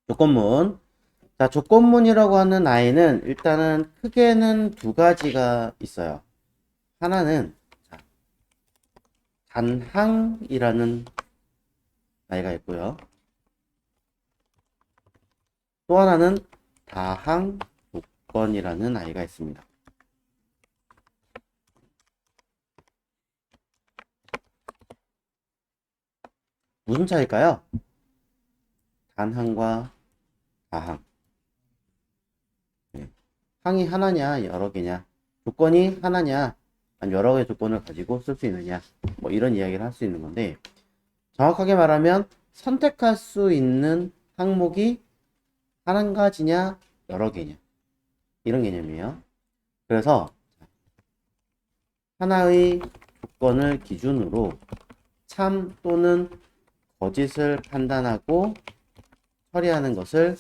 조건문. 자, 조건문이라고 하는 아이는 일단은 크게는 두 가지가 있어요. 하나는 자, 단항이라는 아이가 있고요. 또 하나는 다항 조건이라는 아이가 있습니다. 무슨 차이일까요? 단항과 다항. 네. 항이 하나냐, 여러 개냐? 조건이 하나냐, 아니면 여러 개의 조건을 가지고 쓸 수 있느냐? 뭐 이런 이야기를 할 수 있는 건데, 정확하게 말하면 선택할 수 있는 항목이 한 가지냐, 여러 개냐? 이런 개념이에요. 그래서 하나의 조건을 기준으로 참 또는 거짓을 판단하고 처리하는 것을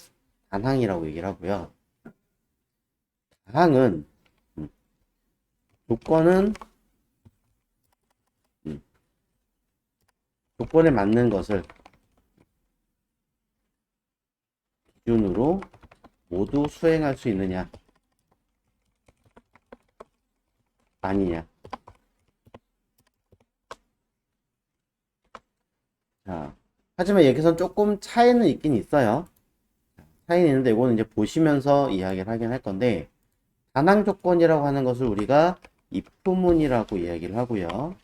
단항이라고 얘기를 하고요. 다항은 조건은 조건에 맞는 것을 기준으로 모두 수행할 수 있느냐 아니냐. 자, 하지만 여기서 조금 차이는 있긴 있어요. 차이는 있는데 이거는 이제 보시면서 이야기를 하긴 할 건데, 단항 조건이라고 하는 것을 우리가 if문이라고 이야기를 하고요.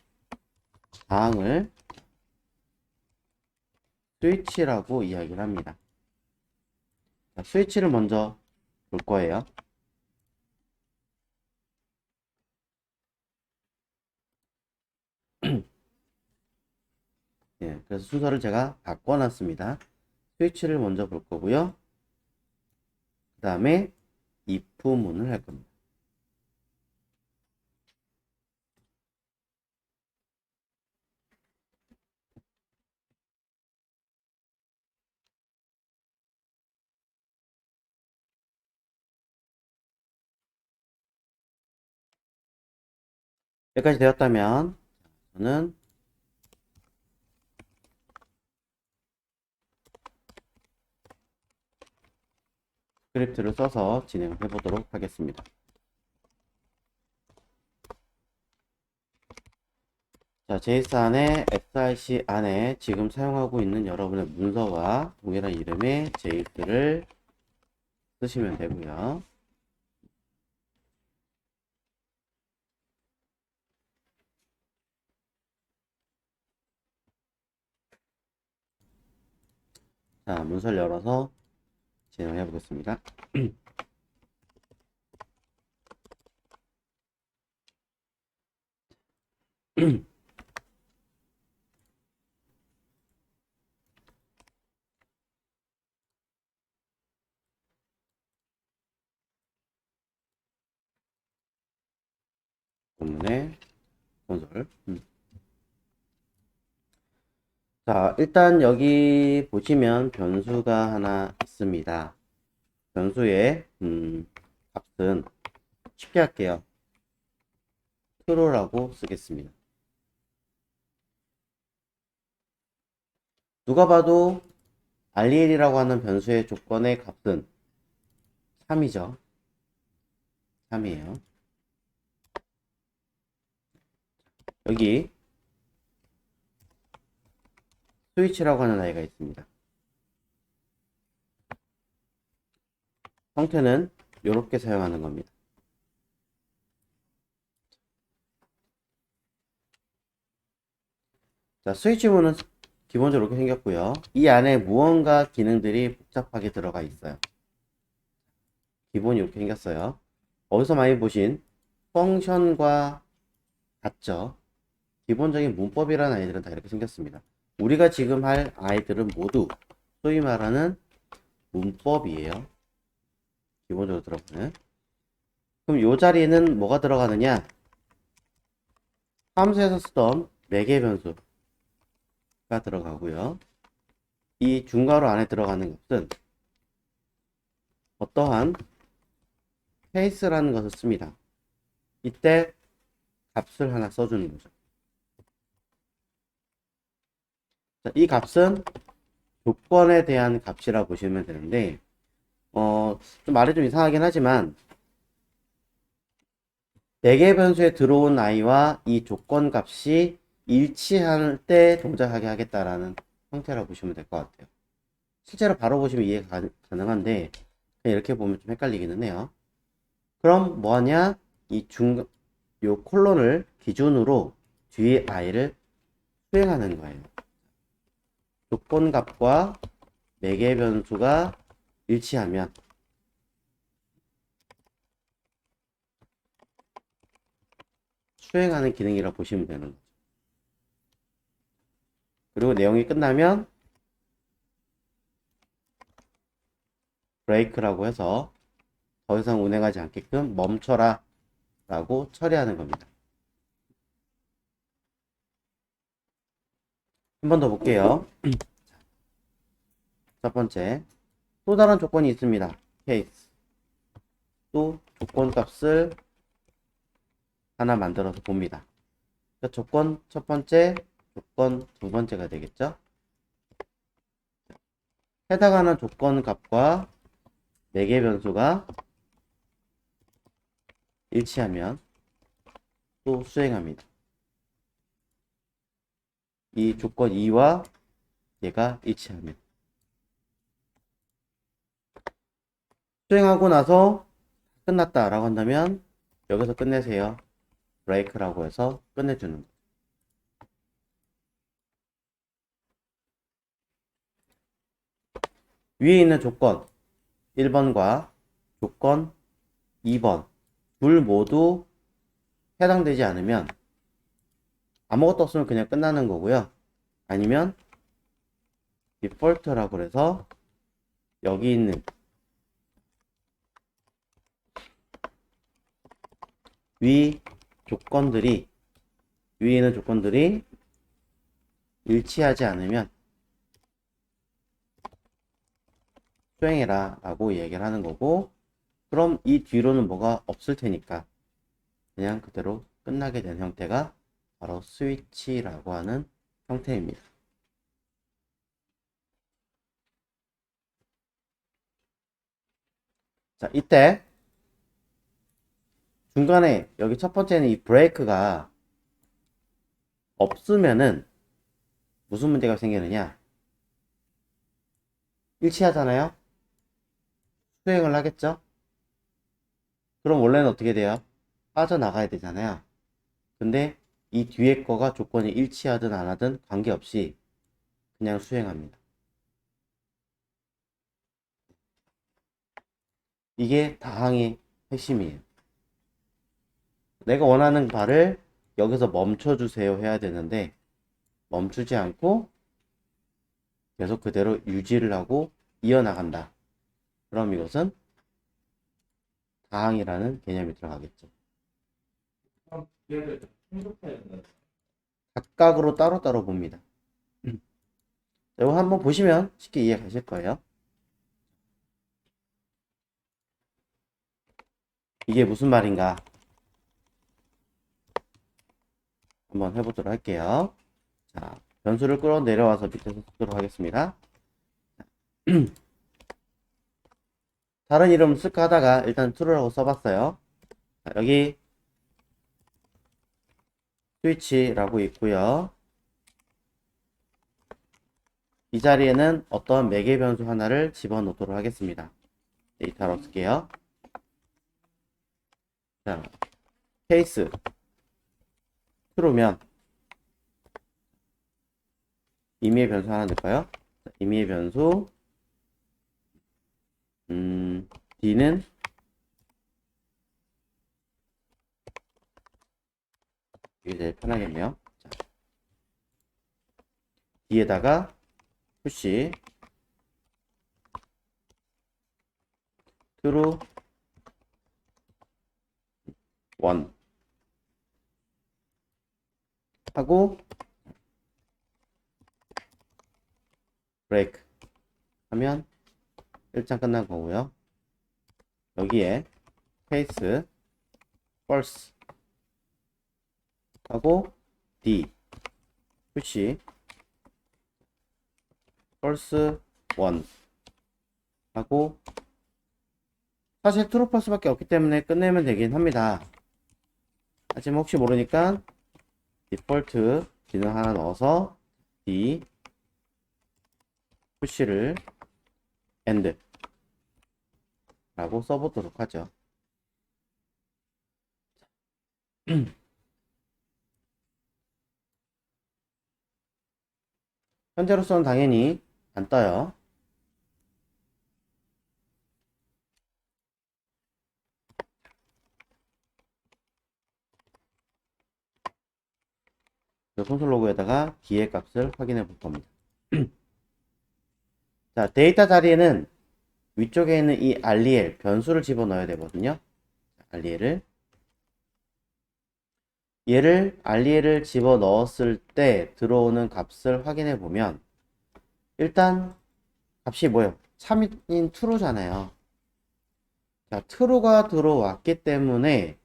다항을 스위치라고 이야기를 합니다. 자, 스위치를 먼저 볼 거예요. 예, 그래서 순서를 제가 바꿔놨습니다. 스위치를 먼저 볼 거고요. 그 다음에 if문을 할 겁니다. 여기까지 되었다면 저는 스크립트를 써서 진행을 해보도록 하겠습니다. 자, JS 안에 src 안에 지금 사용하고 있는 여러분의 문서와 동일한 이름의 JS를 쓰시면 되고요. 자, 문서를 열어서 진행해 보겠습니다. 본문의 콘솔. 자, 일단 여기 보시면 변수가 하나 있습니다. 변수의 값은 쉽게 할게요. true라고 쓰겠습니다. 누가 봐도 REL이라고 하는 변수의 조건의 값은 3이죠. 3이에요. 여기 스위치라고 하는 아이가 있습니다. 형태는 이렇게 사용하는 겁니다. 자, 스위치문은 기본적으로 이렇게 생겼고요. 이 안에 무언가 기능들이 복잡하게 들어가 있어요. 기본이 이렇게 생겼어요. 어디서 많이 보신 펑션과 같죠? 기본적인 문법이라는 아이들은 다 이렇게 생겼습니다. 우리가 지금 할 아이들은 모두 소위 말하는 문법이에요. 기본적으로 들어가는. 그럼 이 자리에는 뭐가 들어가느냐? 함수에서 쓰던 매개 변수가 들어가고요. 이 중괄호 안에 들어가는 것은 어떠한 케이스라는 것을 씁니다. 이때 값을 하나 써주는 거죠. 자, 이 값은 조건에 대한 값이라 보시면 되는데, 좀 말이 좀 이상하긴 하지만, 4개 변수에 들어온 i와 이 조건 값이 일치할 때 동작하게 하겠다라는 형태라고 보시면 될 것 같아요. 실제로 바로 보시면 이해가 가능한데, 그냥 이렇게 보면 좀 헷갈리기는 해요. 그럼 뭐하냐? 요 콜론을 기준으로 뒤에 i를 수행하는 거예요. 조건 값과 4개 변수가 일치하면 수행하는 기능이라 보시면 되는 거죠. 그리고 내용이 끝나면 브레이크라고 해서 더 이상 운행하지 않게끔 멈춰라 라고 처리하는 겁니다. 한 번 더 볼게요. 첫 번째, 또 다른 조건이 있습니다. 케이스. 또 조건 값을 하나 만들어서 봅니다. 그러니까 조건 첫 번째, 조건 두 번째가 되겠죠. 해당하는 조건 값과 4개 변수가 일치하면 또 수행합니다. 이 조건 2와 얘가 일치합니다. 수행하고 나서 끝났다 라고 한다면 여기서 끝내세요. 브레이크라고 해서 끝내주는 거예요. 위에 있는 조건 1번과 조건 2번 둘 모두 해당되지 않으면 아무것도 없으면 그냥 끝나는 거고요. 아니면 디폴트라고 해서 여기 있는 위에 있는 조건들이 일치하지 않으면 수행해라 라고 얘기를 하는 거고, 그럼 이 뒤로는 뭐가 없을 테니까 그냥 그대로 끝나게 된 형태가 바로 스위치라고 하는 형태입니다. 자, 이때 중간에 여기 첫 번째는 이 브레이크가 없으면은 무슨 문제가 생기느냐? 일치하잖아요? 수행을 하겠죠? 그럼 원래는 어떻게 돼요? 빠져나가야 되잖아요. 근데 이 뒤에 거가 조건이 일치하든 안 하든 관계없이 그냥 수행합니다. 이게 다항의 핵심이에요. 내가 원하는 바를 여기서 멈춰주세요 해야 되는데 멈추지 않고 계속 그대로 유지를 하고 이어나간다. 그럼 이것은 다항이라는 개념이 들어가겠죠. 각각으로 따로따로 봅니다. 이거 한번 보시면 쉽게 이해 가실 거예요. 이게 무슨 말인가? 한번 해보도록 할게요. 자, 변수를 끌어 내려와서 밑에서 쓰도록 하겠습니다. 다른 이름 쓸까 하다가 일단 true라고 써봤어요. 자, 여기 스위치라고 있고요. 이 자리에는 어떤 매개 변수 하나를 집어넣도록 하겠습니다. 데이터로 쓸게요. 자, 케이스 true면 임의의 변수 하나 넣을까요? 임의의 변수 D는 이게 제일 편하겠네요. 자, D에다가 푸시 true 1 하고 브레이크 하면 1장 끝난 거고요. 여기에 case false 하고 D 푸시 false 1 하고, 사실 true false밖에 없기 때문에 끝내면 되긴 합니다. 하지만 혹시 모르니까 디폴트 기능 하나 넣어서 D 푸시를 end 라고 써보도록 하죠. 현재로서는 당연히 안 떠요. 콘솔 로그에다가 D의 값을 확인해 볼 겁니다. 자, 데이터 자리에는 위쪽에 있는 이 REL 변수를 집어넣어야 되거든요. 얘를 REL을 집어넣었을 때 들어오는 값을 확인해 보면, 일단 값이 뭐예요? 참인 true잖아요. 자, true가 들어왔기 때문에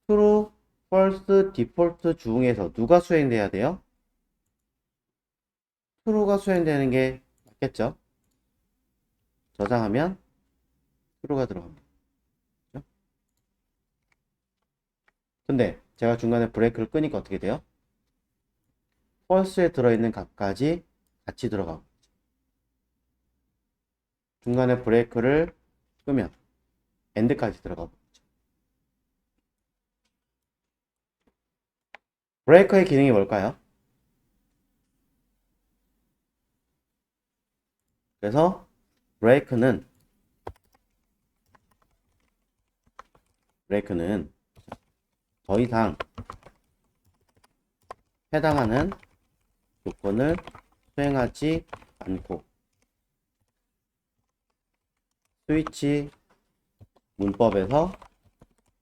true, false, default 중에서 누가 수행돼야 돼요? true가 수행되는 게 맞겠죠? 저장하면 true가 들어갑니다. 그죠? 근데 제가 중간에 브레이크를 끄니까 어떻게 돼요? false에 들어있는 값까지 같이 들어가고, 중간에 브레이크를 끄면 end까지 들어가고. 브레이커의 기능이 뭘까요? 그래서 브레이크는 더 이상 해당하는 조건을 수행하지 않고 스위치 문법에서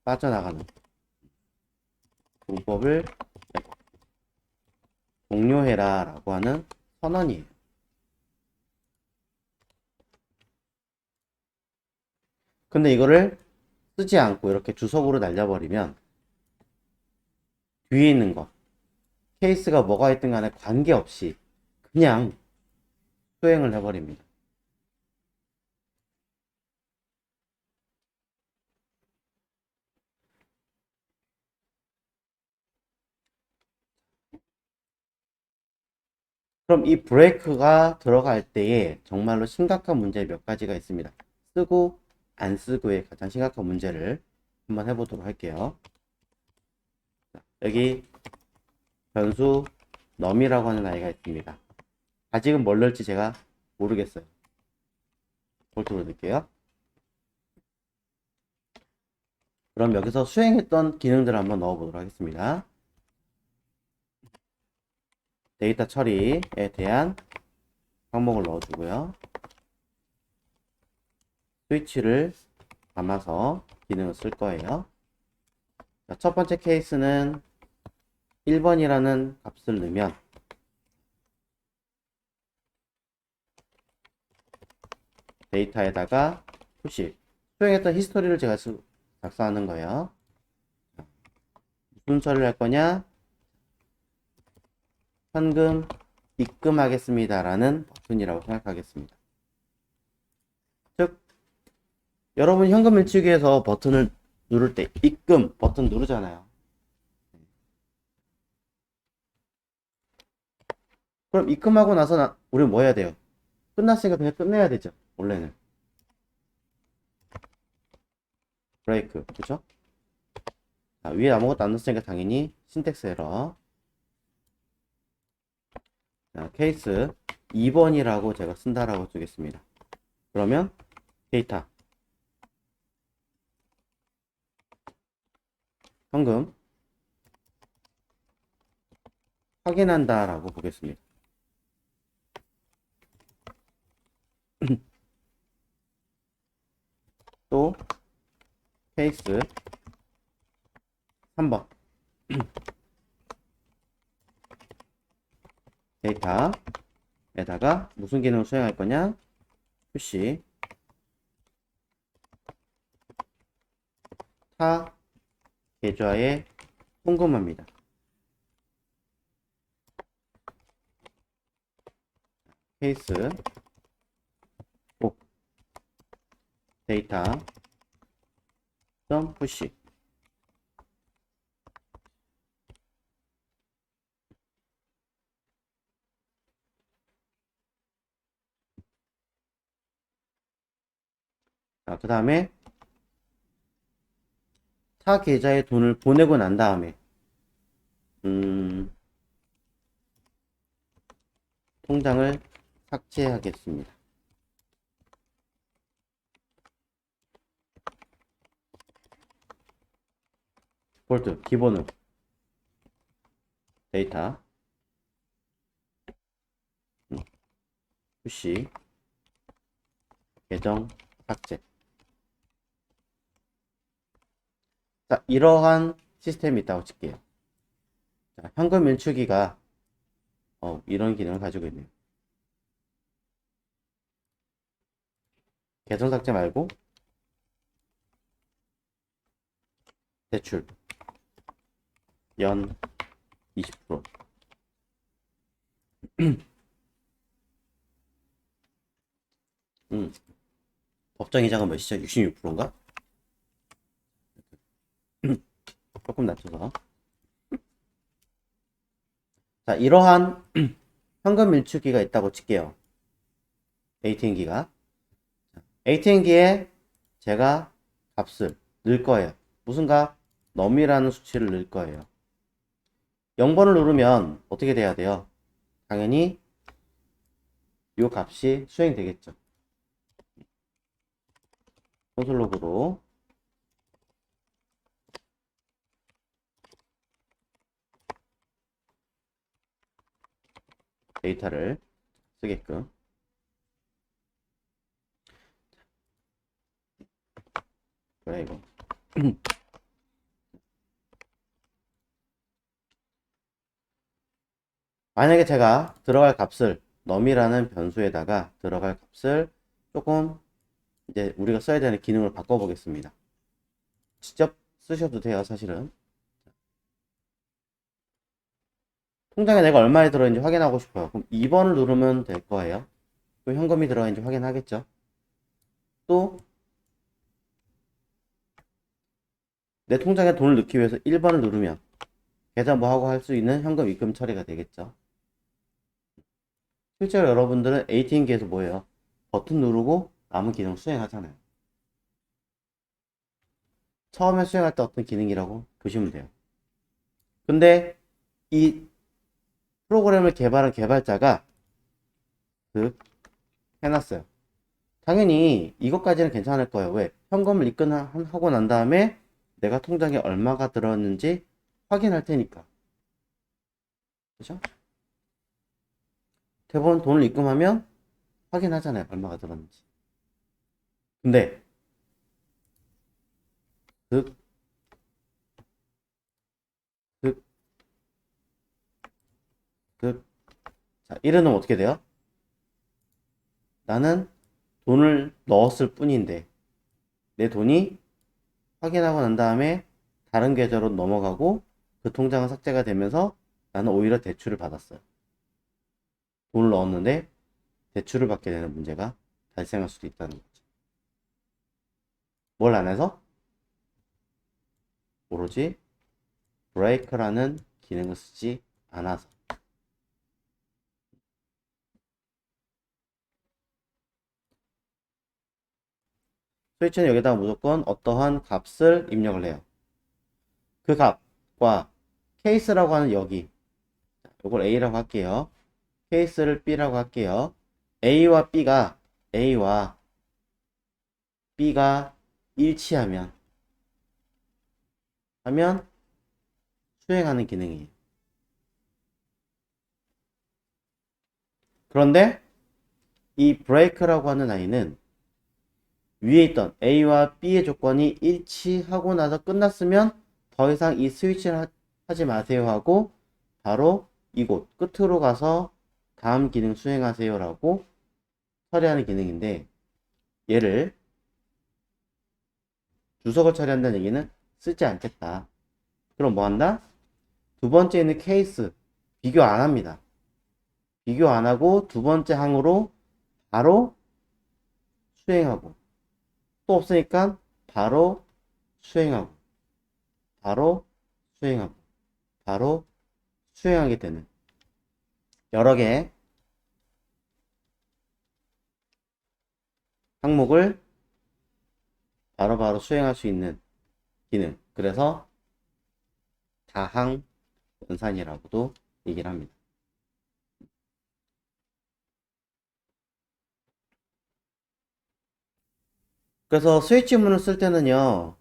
빠져나가는 문법을 종료해라 라고 하는 선언이에요. 근데 이거를 쓰지 않고 이렇게 주석으로 날려버리면 뒤에 있는 거, 케이스가 뭐가 있든 간에 관계없이 그냥 수행을 해버립니다. 그럼 이 브레이크가 들어갈 때에 정말로 심각한 문제 몇 가지가 있습니다. 쓰고 안 쓰고의 가장 심각한 문제를 한번 해보도록 할게요. 여기 변수 num이라고 하는 아이가 있습니다. 아직은 뭘 넣을지 제가 모르겠어요. 볼트로 넣을게요. 그럼 여기서 수행했던 기능들을 한번 넣어보도록 하겠습니다. 데이터 처리에 대한 항목을 넣어주고요. 스위치를 담아서 기능을 쓸 거예요. 자, 첫 번째 케이스는 1번이라는 값을 넣으면 데이터에다가 푸시, 수행했던 히스토리를 제가 작성하는 거예요. 무슨 처리를 할 거냐? 현금 입금하겠습니다 라는 버튼이라고 생각하겠습니다. 즉, 여러분 현금 일치기에서 버튼을 누를 때 입금 버튼 누르잖아요. 그럼 입금하고 나서 우리는 뭐 해야 돼요? 끝났으니까 그냥 끝내야 되죠. 원래는 브레이크, 그쵸? 자, 위에 아무것도 안 넣었으니까 당연히 신텍스 에러. 자, 케이스 2번이라고 제가 쓴다라고 쓰겠습니다. 그러면 데이터 현금 확인한다 라고 보겠습니다. 또 케이스 3번 데이터에다가 무슨 기능을 수행할 거냐? 푸시 타 계좌에 송금합니다. 케이스 꼭 데이터 점 푸시. 자, 그 다음에 타 계좌에 돈을 보내고 난 다음에 통장을 삭제하겠습니다. 디폴트 기본은 데이터 푸시 계정 삭제. 자, 이러한 시스템이 있다고 칠게요. 자, 현금 밀출기가 이런 기능을 가지고 있네요. 계정 삭제 말고 대출 연 20%. 법정 이자가 몇이죠? 66%인가? 조금 낮춰서. 자, 이러한 현금 밀출기가 있다고 칠게요. ATM기가. ATM기에 제가 값을 넣을 거예요. 무슨 값? 넘이라는 수치를 넣을 거예요. 0번을 누르면 어떻게 돼야 돼요? 당연히 이 값이 수행되겠죠. 콘솔로그로 데이터를 쓰게끔. 그래 이거. 만약에 제가 들어갈 값을 num이라는 변수에다가 들어갈 값을 조금 이제 우리가 써야 되는 기능을 바꿔 보겠습니다. 직접 쓰셔도 돼요, 사실은. 통장에 내가 얼마에 들어있는지 확인하고 싶어요. 그럼 2번을 누르면 될 거예요. 또 현금이 들어있는지 확인하겠죠. 또 내 통장에 돈을 넣기 위해서 1번을 누르면 계좌 뭐하고 할 수 있는 현금 입금 처리가 되겠죠. 실제로 여러분들은 ATM기에서 뭐예요? 버튼 누르고 남은 기능 수행하잖아요. 처음에 수행할 때 어떤 기능이라고 보시면 돼요. 근데 이 프로그램을 개발한 개발자가 해놨어요. 당연히 이것까지는 괜찮을 거예요. 왜? 현금을 입금하고 난 다음에 내가 통장에 얼마가 들어왔는지 확인할 테니까. 그죠? 대부분 돈을 입금하면 확인하잖아요. 얼마가 들어왔는지. 근데 즉, 즉, 즉, 자, 이래놓으면 어떻게 돼요? 나는 돈을 넣었을 뿐인데 내 돈이 확인하고 난 다음에 다른 계좌로 넘어가고 그 통장은 삭제가 되면서 나는 오히려 대출을 받았어요. 돈을 넣었는데 대출을 받게 되는 문제가 발생할 수도 있다는 거죠. 뭘 안 해서? 오로지 브레이크라는 기능을 쓰지 않아서. 스위치는 여기다가 무조건 어떠한 값을 입력을 해요. 그 값과 케이스라고 하는 여기, 이걸 A라고 할게요. 케이스를 B라고 할게요. A와 B가 일치하면 수행하는 기능이에요. 그런데 이 브레이크라고 하는 아이는 위에 있던 A와 B의 조건이 일치하고 나서 끝났으면 더 이상 이 스위치를 하지 마세요 하고 바로 이곳 끝으로 가서 다음 기능 수행하세요 라고 처리하는 기능인데, 얘를 주석을 처리한다는 얘기는 쓰지 않겠다. 그럼 뭐 한다? 두 번째 있는 케이스 비교 안 합니다. 비교 안 하고 두 번째 항으로 바로 수행하고, 또 없으니까 바로 수행하고, 바로 수행하고, 바로 수행하게 되는 여러 개의 항목을 바로바로 수행할 수 있는 기능. 그래서 다항 연산이라고도 얘기를 합니다. 그래서 스위치문을 쓸 때는요,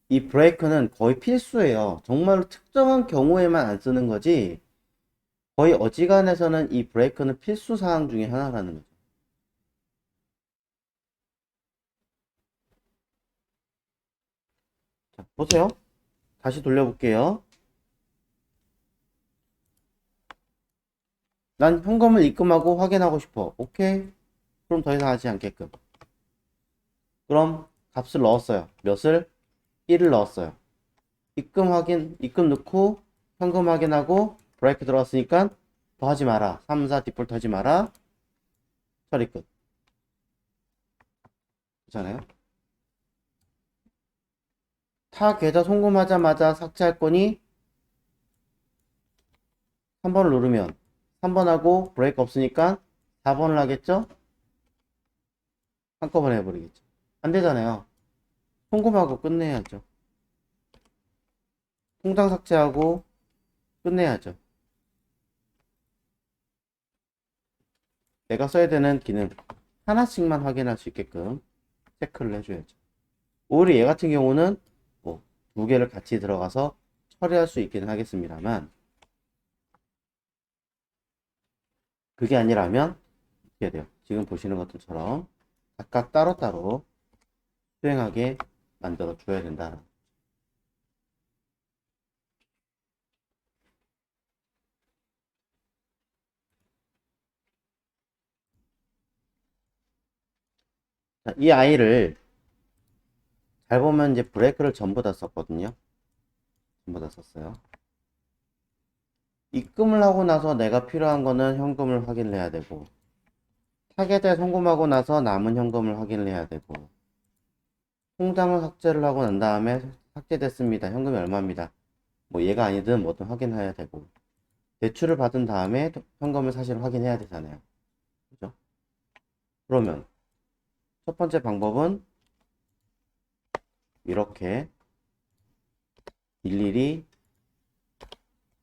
이 브레이크는 거의 필수예요. 정말로 특정한 경우에만 안 쓰는 거지, 거의 어지간해서는 이 브레이크는 필수 사항 중에 하나라는 거죠. 자, 보세요. 다시 돌려볼게요. 난 현금을 입금하고 확인하고 싶어. 오케이. 그럼 더 이상 하지 않게끔. 그럼 값을 넣었어요. 몇을? 1을 넣었어요. 입금 확인, 입금 넣고 현금 확인하고 브레이크 들어왔으니까 더 하지 마라. 3, 4 디폴트 하지 마라. 처리 끝. 그렇잖아요. 타 계좌 송금하자마자 삭제할 거니 3번을 누르면 3번 하고 브레이크 없으니까 4번을 하겠죠? 한꺼번에 해버리겠죠. 안 되잖아요. 송금하고 끝내야죠. 통장 삭제하고 끝내야죠. 내가 써야 되는 기능 하나씩만 확인할 수 있게끔 체크를 해줘야죠. 오히려 얘 같은 경우는 뭐 두 개를 같이 들어가서 처리할 수 있기는 하겠습니다만, 그게 아니라면 어떻게 돼요? 지금 보시는 것들처럼 각각 따로따로 수행하게 만들어 줘야 된다. 자, 이 아이를 잘 보면 이제 브레이크를 전부 다 썼거든요. 전부 다 썼어요. 입금을 하고 나서 내가 필요한 거는 현금을 확인을 해야 되고, 타겟에 송금하고 나서 남은 현금을 확인을 해야 되고, 통장을 삭제를 하고 난 다음에 삭제됐습니다. 현금이 얼마입니다. 뭐 얘가 아니든 뭐든 확인해야 되고, 대출을 받은 다음에 현금을 사실 확인해야 되잖아요. 그죠? 그러면 첫 번째 방법은 이렇게 일일이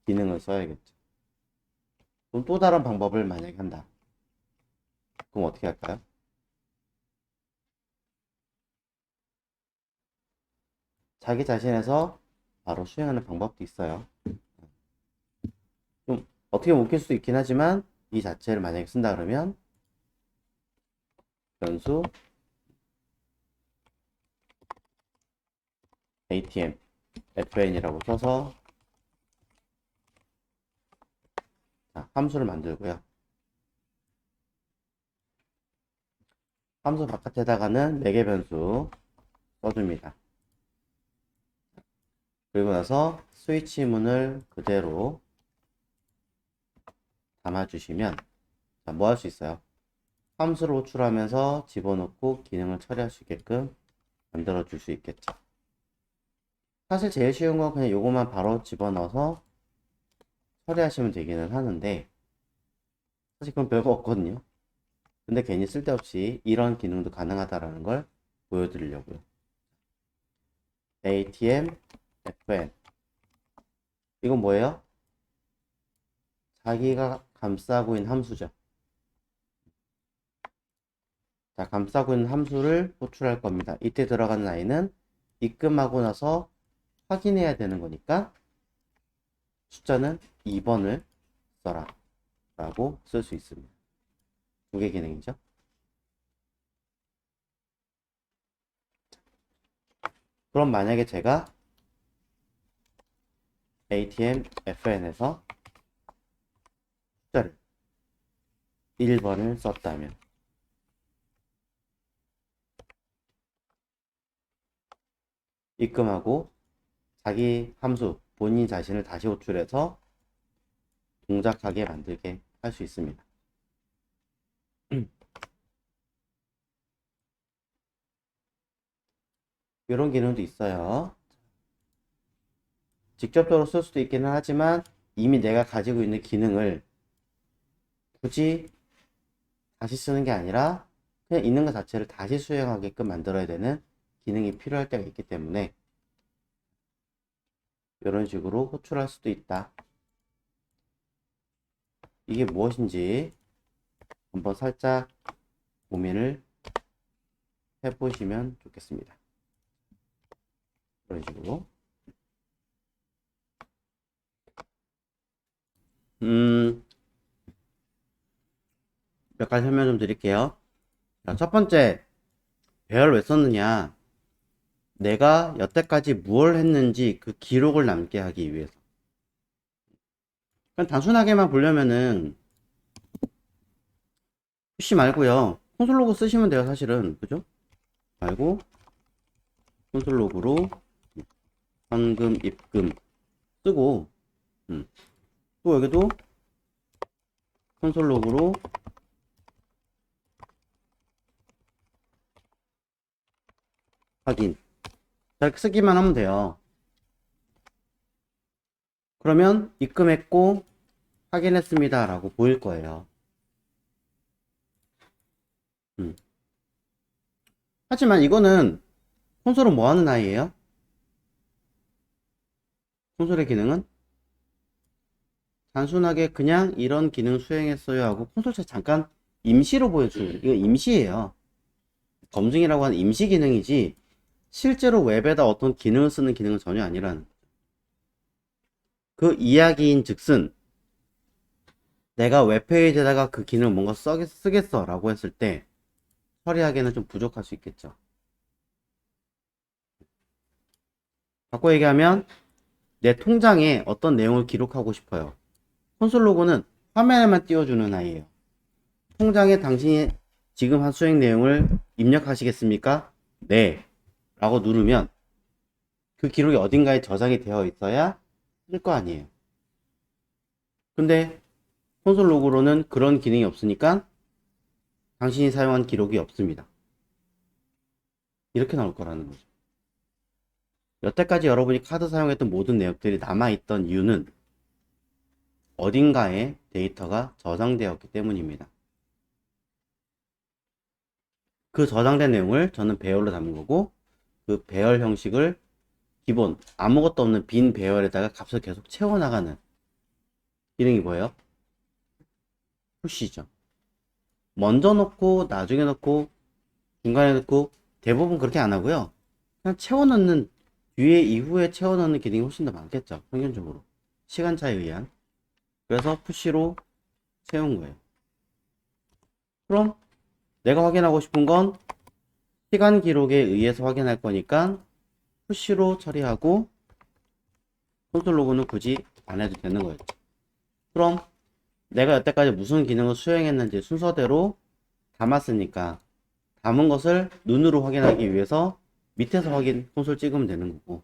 기능을 써야겠죠. 그럼 또 다른 방법을 만약에 한다. 그럼 어떻게 할까요? 자기 자신에서 바로 수행하는 방법도 있어요. 좀 어떻게 웃길 수도 있긴 하지만 이 자체를 만약에 쓴다 그러면 변수 atm fn이라고 써서 자, 함수를 만들고요. 함수 바깥에다가는 매개 변수 써줍니다. 그리고 나서 스위치 문을 그대로 담아주시면 뭐 할 수 있어요? 함수를 호출하면서 집어넣고 기능을 처리할 수 있게끔 만들어 줄 수 있겠죠. 사실 제일 쉬운 건 그냥 요것만 바로 집어넣어서 처리하시면 되기는 하는데, 사실 그건 별거 없거든요. 근데 괜히 쓸데없이 이런 기능도 가능하다라는 걸 보여드리려고요. ATM, FN. 이건 뭐예요? 자기가 감싸고 있는 함수죠. 자, 감싸고 있는 함수를 호출할 겁니다. 이때 들어가는 아이는 입금하고 나서 확인해야 되는 거니까 숫자는 2번을 써라 라고 쓸 수 있습니다. 두 개 기능이죠. 그럼 만약에 제가 ATM FN에서 숫자를 1번을 썼다면 입금하고 자기 함수 본인 자신을 다시 호출해서 동작하게 만들게 할 수 있습니다. 이런 기능도 있어요. 직접적으로 쓸 수도 있기는 하지만 이미 내가 가지고 있는 기능을 굳이 다시 쓰는 게 아니라 그냥 있는 것 자체를 다시 수행하게끔 만들어야 되는 기능이 필요할 때가 있기 때문에 이런 식으로 호출할 수도 있다. 이게 무엇인지 한번 살짝 고민을 해보시면 좋겠습니다. 이런 식으로. 몇 가지 설명 좀 드릴게요. 자, 첫 번째, 배열 왜 썼느냐? 내가 여태까지 무엇을 했는지 그 기록을 남게 하기 위해서. 그냥 단순하게만 보려면은 푸시 말고요. 콘솔 로그 쓰시면 돼요, 사실은. 그죠? 말고 콘솔 로그로 현금 입금 쓰고 또 여기도 콘솔 로그로 확인. 이렇게 쓰기만 하면 돼요. 그러면 입금했고 확인했습니다 라고 보일 거예요. 하지만 이거는 콘솔은 뭐 하는 아이예요? 콘솔의 기능은 단순하게 그냥 이런 기능 수행했어요 하고 콘솔체 잠깐 임시로 보여주는, 이거 임시예요. 검증이라고 하는 임시 기능이지 실제로 웹에다 어떤 기능을 쓰는 기능은 전혀 아니라는, 그 이야기인 즉슨 내가 웹페이지에다가 그 기능을 뭔가 쓰겠어 라고 했을 때 처리하기에는 좀 부족할 수 있겠죠. 바꿔 얘기하면 내 통장에 어떤 내용을 기록하고 싶어요. 콘솔 로그는 화면에만 띄워주는 아이예요. 통장에 당신이 지금 한 수행 내용을 입력하시겠습니까? 네 라고 누르면 그 기록이 어딘가에 저장이 되어 있어야 쓸 거 아니에요. 근데 콘솔 로그로는 그런 기능이 없으니까 당신이 사용한 기록이 없습니다. 이렇게 나올 거라는 거죠. 여태까지 여러분이 카드 사용했던 모든 내역들이 남아있던 이유는 어딘가에 데이터가 저장되었기 때문입니다. 그 저장된 내용을 저는 배열로 담은 거고, 그 배열 형식을 기본 아무것도 없는 빈 배열에다가 값을 계속 채워나가는 기능이 뭐예요? 푸시죠. 먼저 넣고 나중에 넣고 중간에 넣고 대부분 그렇게 안 하고요. 그냥 채워넣는, 뒤에 이후에 채워넣는 기능이 훨씬 더 많겠죠. 평균적으로 시간차에 의한. 그래서 푸시로 채운 거예요. 그럼 내가 확인하고 싶은 건 시간 기록에 의해서 확인할 거니까 푸시로 처리하고 콘솔 로그는 굳이 안 해도 되는 거였죠. 그럼 내가 여태까지 무슨 기능을 수행했는지 순서대로 담았으니까 담은 것을 눈으로 확인하기 위해서 밑에서 확인 콘솔 찍으면 되는 거고,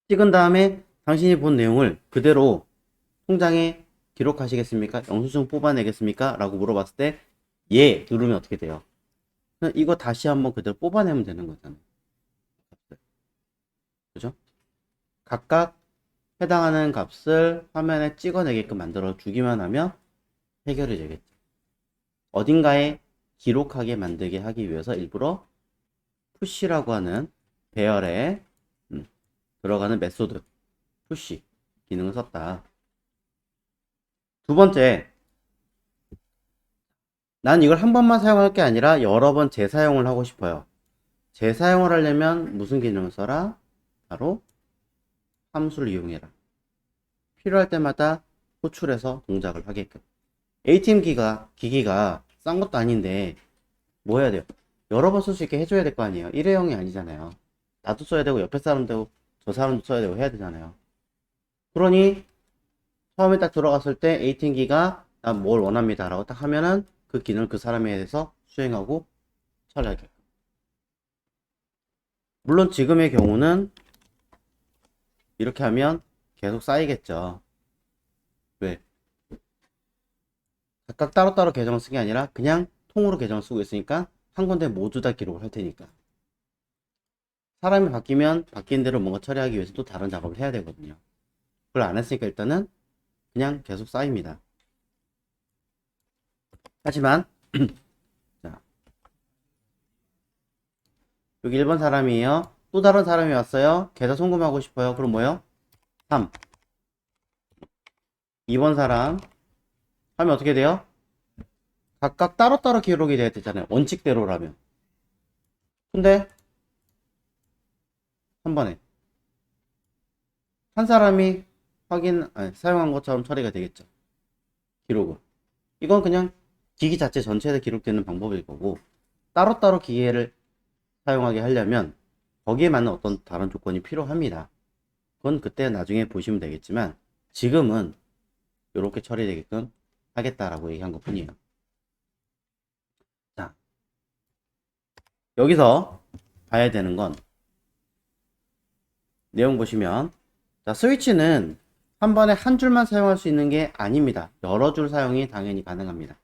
찍은 다음에 당신이 본 내용을 그대로 통장에 기록하시겠습니까? 영수증 뽑아내겠습니까? 라고 물어봤을 때 예 누르면 어떻게 돼요? 이거 다시 한번 그대로 뽑아내면 되는 거잖아요. 그죠? 각각 해당하는 값을 화면에 찍어내게끔 만들어 주기만 하면 해결이 되겠죠. 어딘가에 기록하게 만들게 하기 위해서 일부러 푸시라고 하는 배열에 들어가는 메소드 푸시 기능을 썼다. 두 번째, 난 이걸 한 번만 사용할 게 아니라 여러 번 재사용을 하고 싶어요. 재사용을 하려면 무슨 기능을 써라? 바로 함수를 이용해라. 필요할 때마다 호출해서 동작을 하게끔. ATM 기기가 싼 것도 아닌데 뭐 해야 돼요? 여러 번 쓸 수 있게 해줘야 될 거 아니에요. 일회용이 아니잖아요. 나도 써야 되고 옆에 사람도 저 사람도 써야 되고 해야 되잖아요. 그러니 처음에 딱 들어갔을 때 ATM기가 난 뭘 원합니다 라고 딱 하면은 그 기능을 그 사람에 대해서 수행하고 처리하게. 물론 지금의 경우는 이렇게 하면 계속 쌓이겠죠. 왜? 각각 따로따로 계정을 쓴 게 아니라 그냥 통으로 계정을 쓰고 있으니까 한 군데 모두 다 기록을 할 테니까. 사람이 바뀌면 바뀐 대로 뭔가 처리하기 위해서 또 다른 작업을 해야 되거든요. 그걸 안 했으니까 일단은 그냥 계속 쌓입니다. 하지만 자, 여기 1번 사람이에요. 또 다른 사람이 왔어요. 계좌 송금하고 싶어요. 그럼 뭐요? 3. 2번 사람 하면 어떻게 돼요? 각각 따로따로 기록이 돼야 되잖아요. 원칙대로라면. 근데 한 번에 한 사람이 사용한 것처럼 처리가 되겠죠. 기록은. 이건 그냥 기기 자체 전체에 기록되는 방법일 거고, 따로따로 기계를 사용하게 하려면 거기에 맞는 어떤 다른 조건이 필요합니다. 그건 그때 나중에 보시면 되겠지만, 지금은 이렇게 처리되게끔 하겠다라고 얘기한 것 뿐이에요. 자, 여기서 봐야 되는 건 내용 보시면, 자, 스위치는 한 번에 한 줄만 사용할 수 있는 게 아닙니다. 여러 줄 사용이 당연히 가능합니다.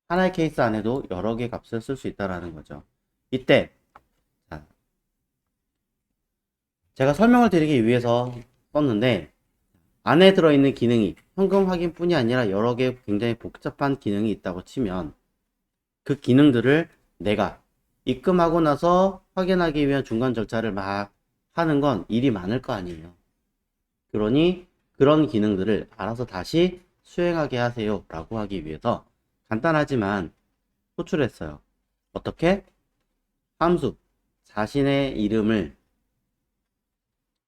하나의 케이스 안에도 여러 개 값을 쓸 수 있다라는 거죠. 이때 자, 제가 설명을 드리기 위해서 썼는데, 안에 들어있는 기능이 현금 확인뿐이 아니라 여러 개 굉장히 복잡한 기능이 있다고 치면, 그 기능들을 내가 입금하고 나서 확인하기 위한 중간 절차를 막 하는 건 일이 많을 거 아니에요. 그러니 그런 기능들을 알아서 다시 수행하게 하세요 라고 하기 위해서 간단하지만 호출했어요. 어떻게? 함수 자신의 이름을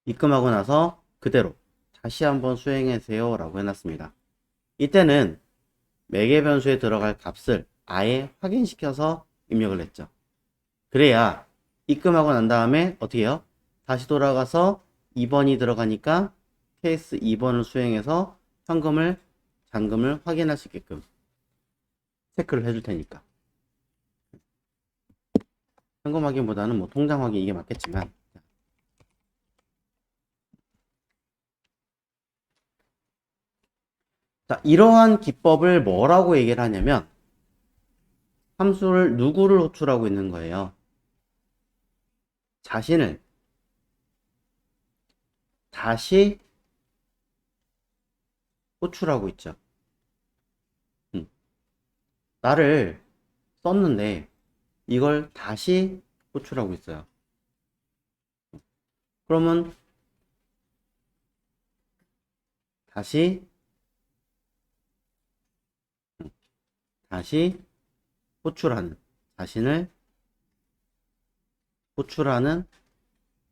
입금하고 나서 그대로 다시 한번 수행하세요 라고 해놨습니다. 이때는 매개 변수에 들어갈 값을 아예 확인시켜서 입력을 했죠. 그래야 입금하고 난 다음에 어떻게 해요? 다시 돌아가서 2번이 들어가니까 케이스 2번을 수행해서 잔금을 확인할 수 있게끔 체크를 해줄 테니까. 현금 확인보다는 뭐 통장 확인 이게 맞겠지만, 자, 이러한 기법을 뭐라고 얘기를 하냐면 함수를 누구를 호출하고 있는 거예요? 자신을 다시 호출하고 있죠. 나를 썼는데 이걸 다시 호출하고 있어요. 그러면 다시 호출하는, 자신을 호출하는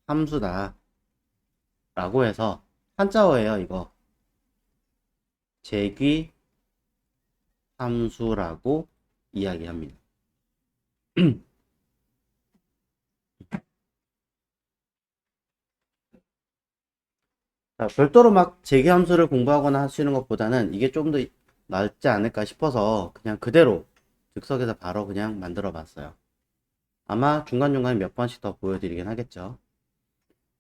함수다 라고 해서 한자어예요. 이거 재귀 함수라고 이야기합니다. 자, 별도로 막 재귀 함수를 공부하거나 하시는 것보다는 이게 좀 더 낫지 않을까 싶어서 그냥 그대로 즉석에서 바로 그냥 만들어 봤어요. 아마 중간중간에 몇 번씩 더 보여드리긴 하겠죠.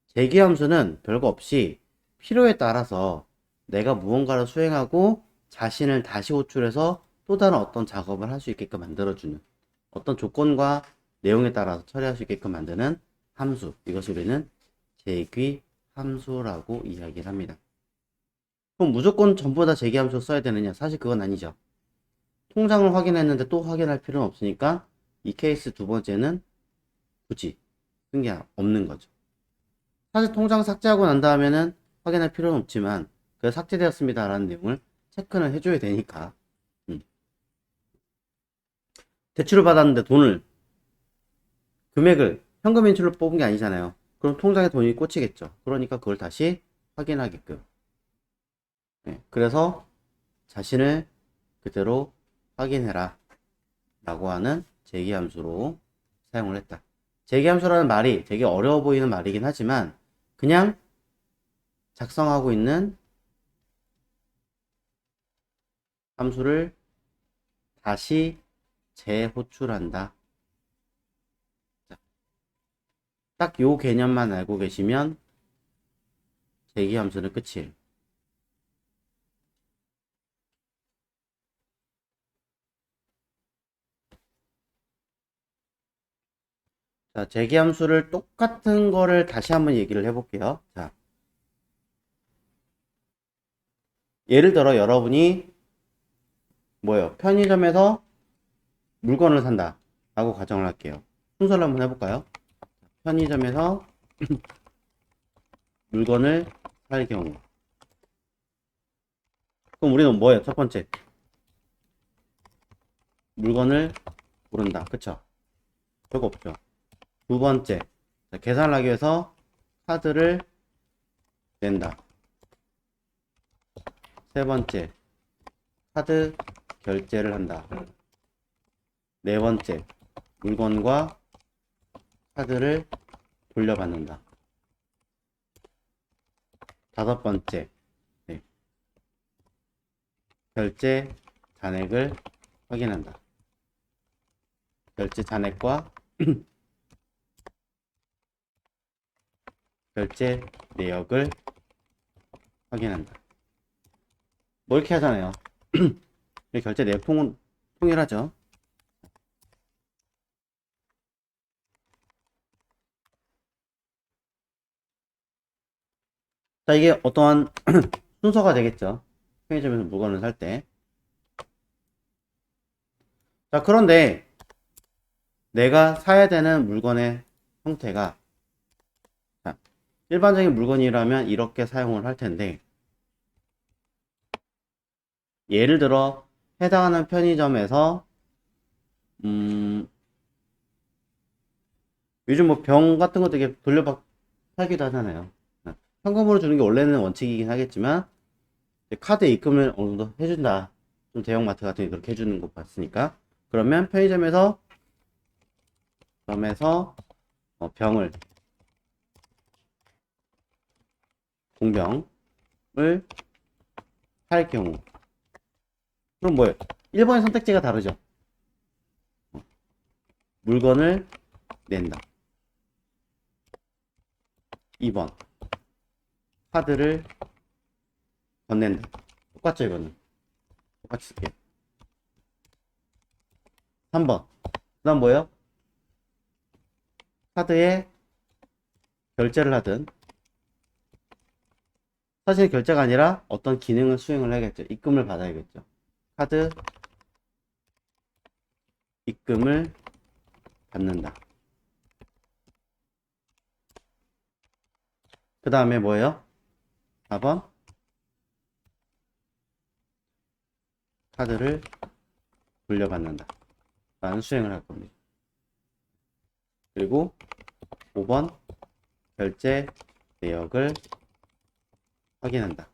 재귀 함수는 별거 없이 필요에 따라서 내가 무언가를 수행하고 자신을 다시 호출해서 또 다른 어떤 작업을 할 수 있게끔 만들어주는, 어떤 조건과 내용에 따라서 처리할 수 있게끔 만드는 함수, 이것을 우리는 재귀 함수라고 이야기를 합니다. 그럼 무조건 전부 다 재귀 함수 써야 되느냐? 사실 그건 아니죠. 통장을 확인했는데 또 확인할 필요는 없으니까 이 케이스 두 번째는 굳이 쓴 게 없는 거죠. 사실 통장 삭제하고 난 다음에는 확인할 필요는 없지만 그 삭제되었습니다 라는 내용을 체크는 해줘야 되니까. 대출을 받았는데 금액을 현금 인출로 뽑은 게 아니잖아요. 그럼 통장에 돈이 꽂히겠죠. 그러니까 그걸 다시 확인하게끔. 네, 그래서 자신을 그대로 확인해라 라고 하는 재기함수로 사용을 했다. 재기함수라는 말이 되게 어려워 보이는 말이긴 하지만 그냥 작성하고 있는 함수를 다시 재호출한다. 딱 요 개념만 알고 계시면 재기함수는 끝이에요. 자, 재계함수를 똑같은 거를 다시 한번 얘기를 해볼게요. 자, 예를 들어 여러분이 뭐예요? 편의점에서 물건을 산다 라고 가정을 할게요. 순서를 한번 해볼까요? 편의점에서 물건을 살 경우. 그럼 우리는 뭐예요? 첫 번째, 물건을 고른다. 그쵸? 별거 없죠. 두 번째, 자, 계산을 하기 위해서 카드를 낸다. 세 번째, 카드 결제를 한다. 네 번째, 물건과 카드를 돌려받는다. 다섯 번째, 네, 결제 잔액을 확인한다. 결제 잔액과 결제 내역을 확인한다. 뭐 이렇게 하잖아요. 결제 내역 통일하죠. 자, 이게 어떠한 순서가 되겠죠. 편의점에서 물건을 살 때. 자, 그런데 내가 사야 되는 물건의 형태가, 자, 일반적인 물건이라면 이렇게 사용을 할 텐데, 예를 들어 해당하는 편의점에서 요즘 뭐 병 같은 거 되게 돌려받 팔기도 하잖아요. 현금으로 주는 게 원래는 원칙이긴 하겠지만 카드 입금을 어느 정도 해준다. 좀 대형마트 같은 게 그렇게 해주는 거 봤으니까. 그러면 편의점에서 병을 공병을 할 경우, 그럼 뭐예요? 1번의 선택지가 다르죠. 물건을 낸다. 2번 카드를 건넨다. 똑같죠, 이거는. 똑같이 쓸게요. 3번 그 다음 뭐예요? 카드에 결제를 하든, 사실 결제가 아니라 어떤 기능을 수행을 해야겠죠. 입금을 받아야겠죠. 카드 입금을 받는다. 그 다음에 뭐예요? 4번 카드를 돌려받는다 라는 수행을 할 겁니다. 그리고 5번 결제 내역을 확인한다.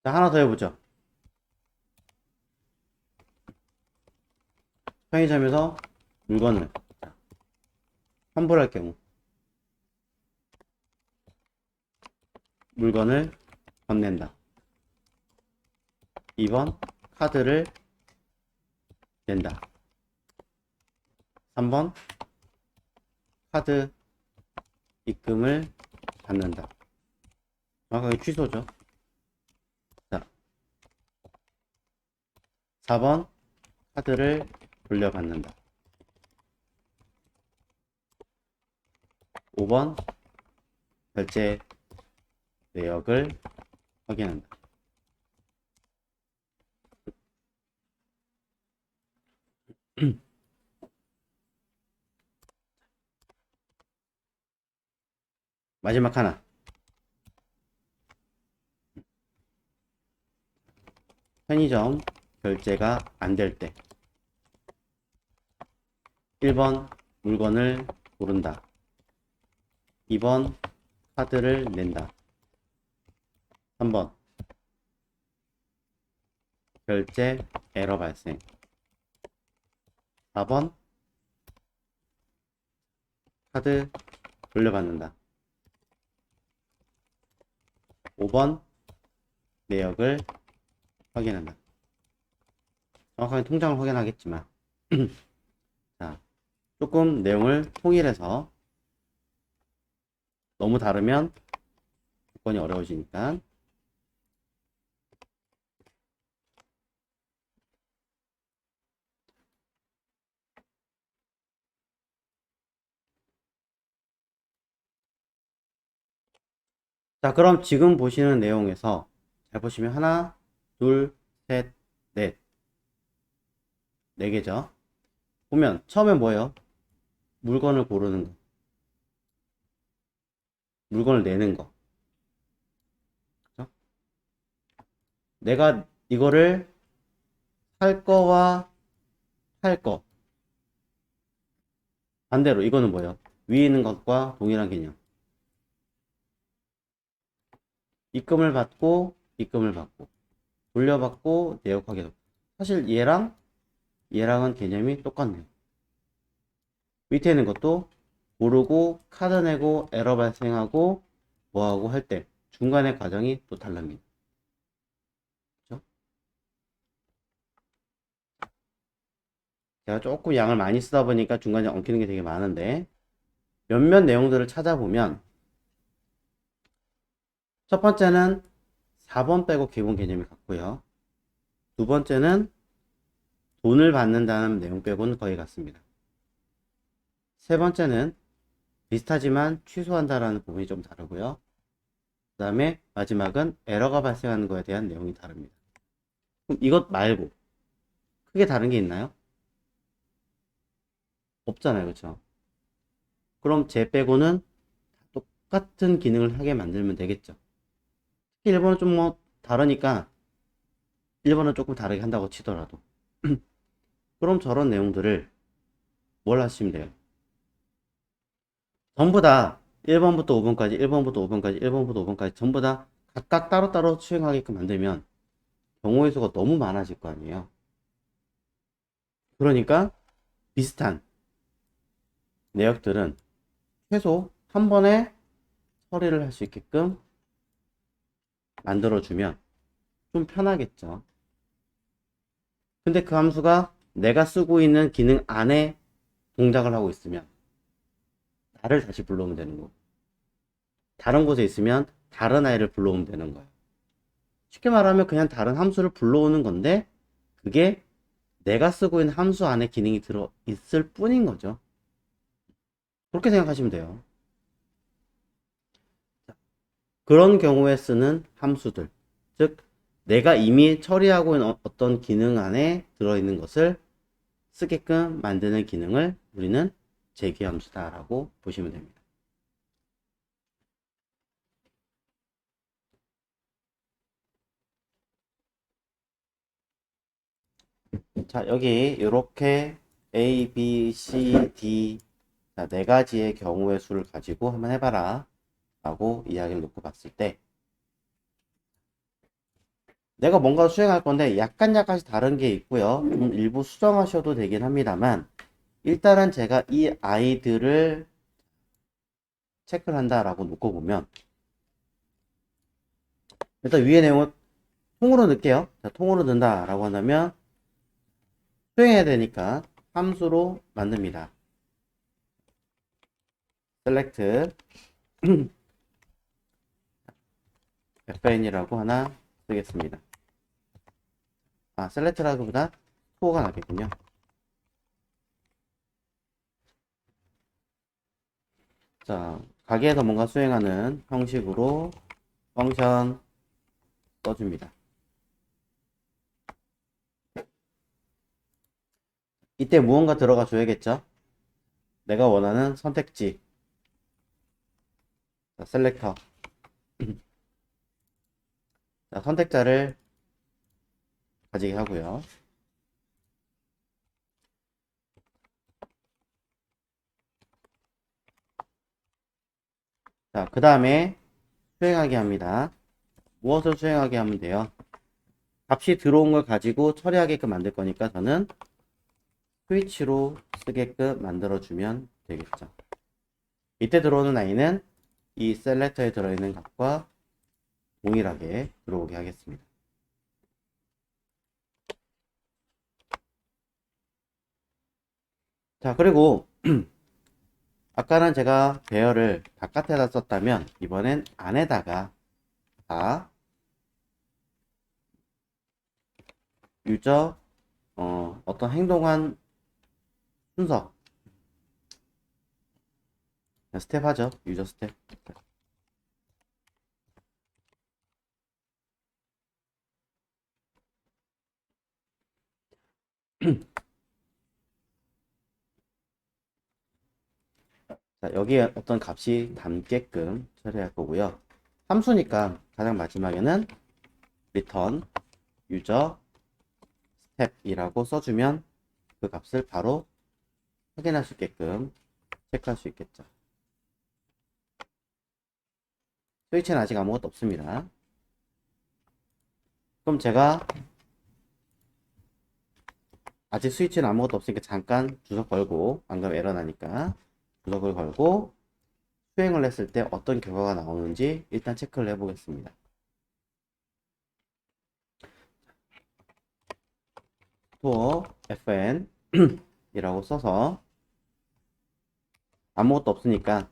자, 하나 더 해보죠. 편의점에서 물건을 환불할 경우, 물건을 건넨다. 2번 카드를 낸다. 3번 카드 입금을 받는다. 정확하게 취소죠. 자, 4번 카드를 돌려받는다. 5번 결제 내역을 확인한다. 마지막 하나. 편의점 결제가 안 될 때. 1번 물건을 고른다. 2번 카드를 낸다. 3번 결제 에러 발생. 4번 카드 돌려받는다. 5번 내역을 확인한다. 정확하게 통장을 확인하겠지만 자, 조금 내용을 통일해서, 너무 다르면 조건이 어려워지니까 자, 그럼 지금 보시는 내용에서 잘 보시면 하나, 둘, 셋, 넷. 네 개죠. 보면 처음에 뭐예요? 물건을 고르는 거. 물건을 내는 거. 그죠? 내가 이거를 살 거와 팔 거. 반대로 이거는 뭐예요? 위에 있는 것과 동일한 개념. 입금을 받고, 입금을 받고, 돌려받고, 내역하게 되고. 사실 얘랑은 개념이 똑같네요. 밑에 있는 것도 모르고, 카드 내고, 에러 발생하고, 뭐하고 할 때, 중간의 과정이 또 달랍니다. 그죠? 제가 조금 양을 많이 쓰다 보니까 중간에 엉키는 게 되게 많은데, 몇몇 내용들을 찾아보면, 첫 번째는 4번 빼고 기본 개념이 같고요. 두 번째는 돈을 받는다는 내용 빼고는 거의 같습니다. 세 번째는 비슷하지만 취소한다라는 부분이 좀 다르고요. 그 다음에 마지막은 에러가 발생하는 거에 대한 내용이 다릅니다. 그럼 이것 말고 크게 다른 게 있나요? 없잖아요. 그렇죠? 그럼 쟤 빼고는 똑같은 기능을 하게 만들면 되겠죠. 특히 일본은 좀 뭐 다르니까 일본은 조금 다르게 한다고 치더라도 그럼 저런 내용들을 뭘 하시면 돼요? 전부 다 1번부터 5번까지 1번부터 5번까지 1번부터 5번까지 전부 다 각각 따로따로 수행하게끔 만들면 경우의 수가 너무 많아질 거 아니에요. 그러니까 비슷한 내역들은 최소 한 번에 처리를 할 수 있게끔 만들어주면 좀 편하겠죠. 근데 그 함수가 내가 쓰고 있는 기능 안에 동작을 하고 있으면 나를 다시 불러오면 되는 거고, 다른 곳에 있으면 다른 아이를 불러오면 되는 거예요. 쉽게 말하면 그냥 다른 함수를 불러오는 건데 그게 내가 쓰고 있는 함수 안에 기능이 들어 있을 뿐인 거죠. 그렇게 생각하시면 돼요. 그런 경우에 쓰는 함수들, 즉 내가 이미 처리하고 있는 어떤 기능 안에 들어있는 것을 쓰게끔 만드는 기능을 우리는 재귀함수다라고 보시면 됩니다. 자, 여기 이렇게 A, B, C, D 자, 네 가지의 경우의 수를 가지고 한번 해봐라 라고 이야기를 놓고 봤을 때 내가 뭔가 수행할 건데 약간씩 다른 게 있고요. 일부 수정하셔도 되긴 합니다만 일단은 제가 이 아이들을 체크를 한다라고 놓고 보면 일단 위의 내용을 통으로 넣을게요. 자, 통으로 넣는다라고 한다면 수행해야 되니까 함수로 만듭니다. select FN이라고 하나 쓰겠습니다. 아, select라기보다 스토어가 나겠군요. 자, 가게에서 뭔가 수행하는 형식으로 펑션 써줍니다. 이때 무언가 들어가 줘야겠죠? 내가 원하는 선택지. 자, 셀렉터. 자, 선택자를 가지게 하고요. 자, 그 다음에 수행하게 합니다. 무엇을 수행하게 하면 돼요? 값이 들어온 걸 가지고 처리하게끔 만들 거니까 저는 스위치로 쓰게끔 만들어주면 되겠죠. 이때 들어오는 아이는 이 셀렉터에 들어있는 값과 동일하게 들어오게 하겠습니다. 자, 그리고 아까는 제가 배열을 바깥에다 썼다면 이번엔 안에다가 다 유저 어떤 행동한 순서 스텝 하죠. 유저 스텝. 자, 여기에 어떤 값이 담게끔 처리할 거고요. 함수니까 가장 마지막에는 return user step이라고 써주면 그 값을 바로 확인할 수 있게끔 체크할 수 있겠죠. 스위치는 아직 아무것도 없습니다. 그럼 제가 아직 스위치는 아무것도 없으니까 잠깐 주석 걸고, 방금 에러 나니까 주석을 걸고 수행을 했을 때 어떤 결과가 나오는지 일단 체크를 해 보겠습니다. 스토어 fn 이라고 써서 아무것도 없으니까,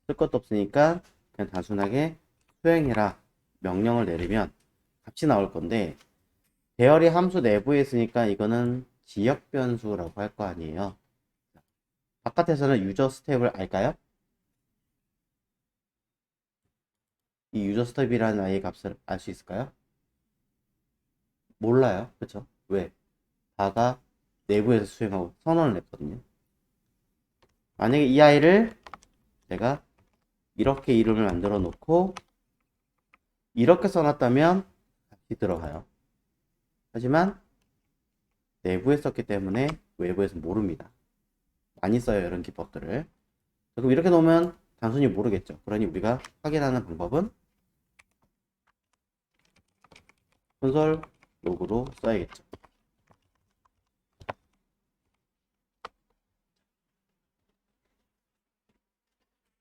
쓸 것도 없으니까 그냥 단순하게 수행해라 명령을 내리면 값이 나올 건데, 배열이 함수 내부에 있으니까 이거는 지역 변수라고 할 거 아니에요. 바깥에서는 유저 스텝을 알까요? 이 유저 스텝이라는 아이의 값을 알 수 있을까요? 몰라요. 그쵸? 왜? 다가 내부에서 수행하고 선언을 했거든요. 만약에 이 아이를 제가 이렇게 이름을 만들어 놓고 이렇게 써놨다면 값이 들어가요. 하지만 내부에 썼기 때문에 외부에서 모릅니다. 많이 써요, 이런 기법들을. 그럼 이렇게 놓으면 단순히 모르겠죠. 그러니 우리가 확인하는 방법은 콘솔 로그로 써야겠죠.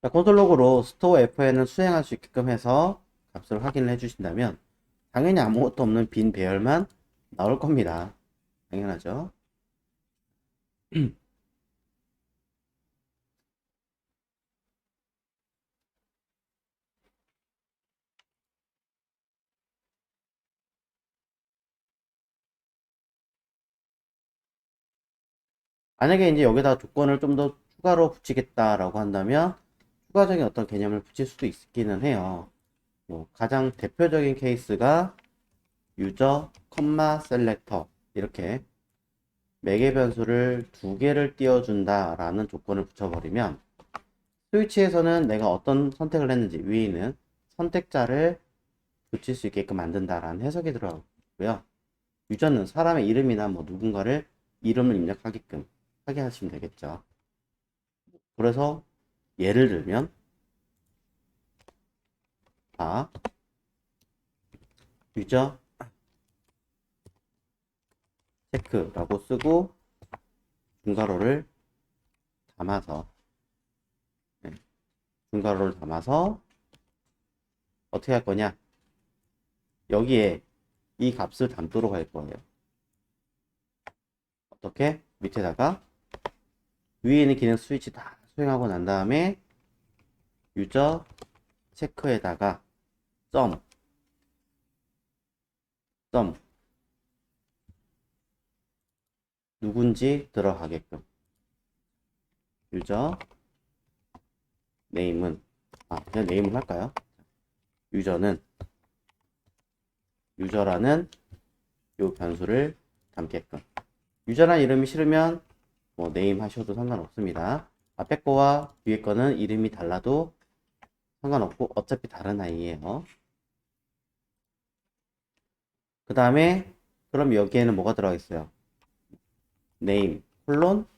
자, 콘솔 로그로 스토어 fn을 수행할 수 있게끔 해서 값을 확인을 해주신다면 당연히 아무것도 없는 빈 배열만 나올 겁니다. 당연하죠. 만약에 이제 여기다 조건을 좀 더 추가로 붙이겠다라고 한다면 추가적인 어떤 개념을 붙일 수도 있기는 해요. 뭐 가장 대표적인 케이스가 유저, 컴마, 셀렉터 이렇게 매개 변수를 두 개를 띄워준다라는 조건을 붙여버리면 스위치에서는 내가 어떤 선택을 했는지 위에 있는 선택자를 붙일 수 있게끔 만든다라는 해석이 들어가고요. 유저는 사람의 이름이나 뭐 누군가를 이름을 입력하게끔 하게 하시면 되겠죠. 그래서 예를 들면 유저 체크라고 쓰고 중괄호를 담아서 네, 중괄호를 담아서 어떻게 할 거냐, 여기에 이 값을 담도록 할 거예요. 어떻게? 밑에다가 위에 있는 기능 스위치 다 수행하고 난 다음에 유저 체크에다가 점 누군지 들어가게끔 유저 네임은 그냥 네임을 할까요? 유저는 유저라는 요 변수를 담게끔. 유저란 이름이 싫으면 뭐 네임 하셔도 상관없습니다. 앞에 거와 뒤에 거는 이름이 달라도 상관없고 어차피 다른 아이예요. 그 다음에 그럼 여기에는 뭐가 들어가 있어요? 네임 콜론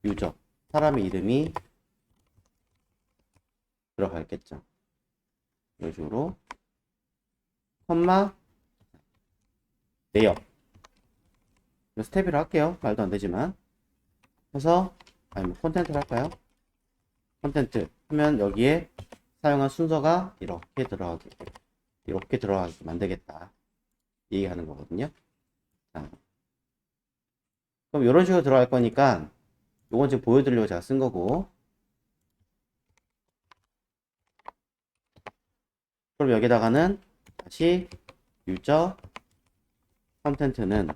유저, 사람의 이름이 들어가 있겠죠. 이런 식으로 컴마 내역 스텝이라 할게요. 말도 안 되지만 해서 아니 뭐 콘텐츠를 할까요? 콘텐츠 하면 여기에 사용한 순서가 이렇게 들어가게 만들겠다 얘기하는 거거든요. 자, 그럼 이런 식으로 들어갈 거니까 요건 지금 보여드리려고 제가 쓴 거고, 그럼 여기다가는 다시 유저 컨텐츠는